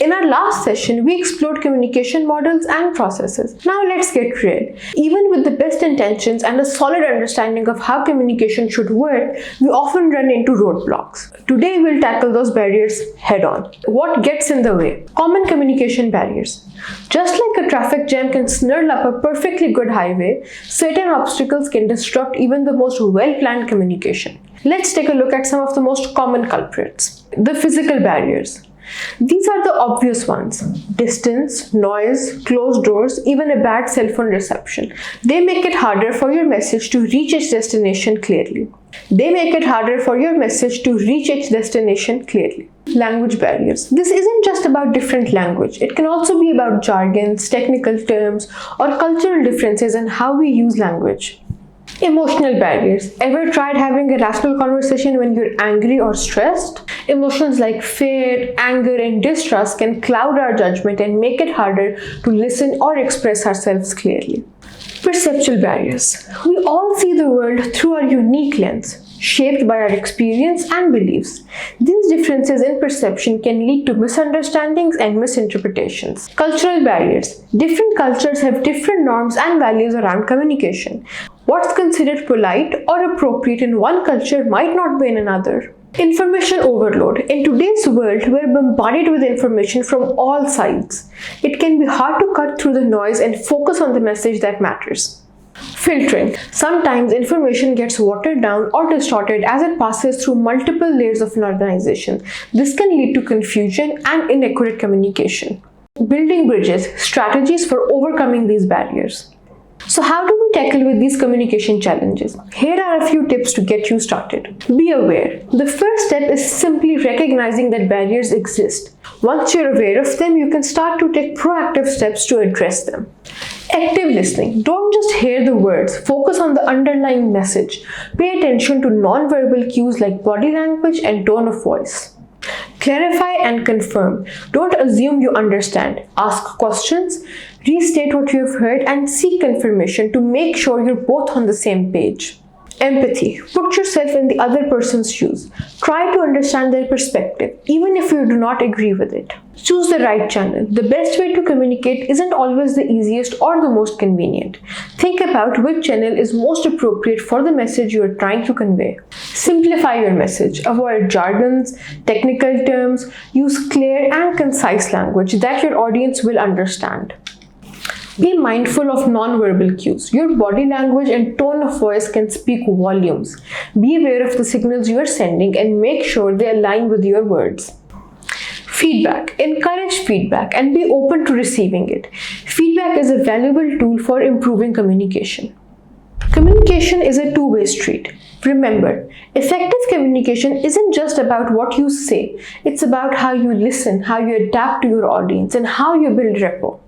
In our last session, we explored communication models and processes. Now let's get real. Even with the best intentions and a solid understanding of how communication should work, we often run into roadblocks. Today we'll tackle those barriers head on. What gets in the way? Common communication barriers. Just like a traffic jam can snarl up a perfectly good highway, certain obstacles can disrupt even the most well-planned communication. Let's take a look at some of the most common culprits. The physical barriers. These are the obvious ones. Distance, noise, closed doors, even a bad cell phone reception. They make it harder for your message to reach its destination clearly. Language barriers. This isn't just about different language. It can also be about jargons, technical terms, or cultural differences in how we use language. Emotional barriers. Ever tried having a rational conversation when you're angry or stressed? Emotions like fear, anger, and distrust can cloud our judgment and make it harder to listen or express ourselves clearly. Perceptual barriers. We all see the world through our unique lens, shaped by our experience and beliefs. These differences in perception can lead to misunderstandings and misinterpretations. Cultural barriers. Different cultures have different norms and values around communication. What's considered polite or appropriate in one culture might not be in another. Information overload. In today's world, we're bombarded with information from all sides. It can be hard to cut through the noise and focus on the message that matters. Filtering. Sometimes information gets watered down or distorted as it passes through multiple layers of an organization. This can lead to confusion and inaccurate communication. Building bridges. Strategies for overcoming these barriers. So how do we tackle with these communication challenges? Here are a few tips to get you started. Be aware. The first step is simply recognizing that barriers exist. Once you're aware of them, you can start to take proactive steps to address them. Active listening. Don't just hear the words. Focus on the underlying message. Pay attention to non-verbal cues like body language and tone of voice. Clarify and confirm. Don't assume you understand. Ask questions, restate what you have heard, and seek confirmation to make sure you're both on the same page. Empathy. Put yourself in the other person's shoes. Try to understand their perspective, even if you do not agree with it. Choose the right channel. The best way to communicate isn't always the easiest or the most convenient. Think about which channel is most appropriate for the message you are trying to convey. Simplify your message. Avoid jargons, technical terms. Use clear and concise language that your audience will understand. Be mindful of non-verbal cues. Your body language and tone of voice can speak volumes. Be aware of the signals you are sending and make sure they align with your words. Feedback. Encourage feedback and be open to receiving it. Feedback is a valuable tool for improving communication. Communication is a two-way street. Remember, effective communication isn't just about what you say. It's about how you listen, how you adapt to your audience, and how you build rapport.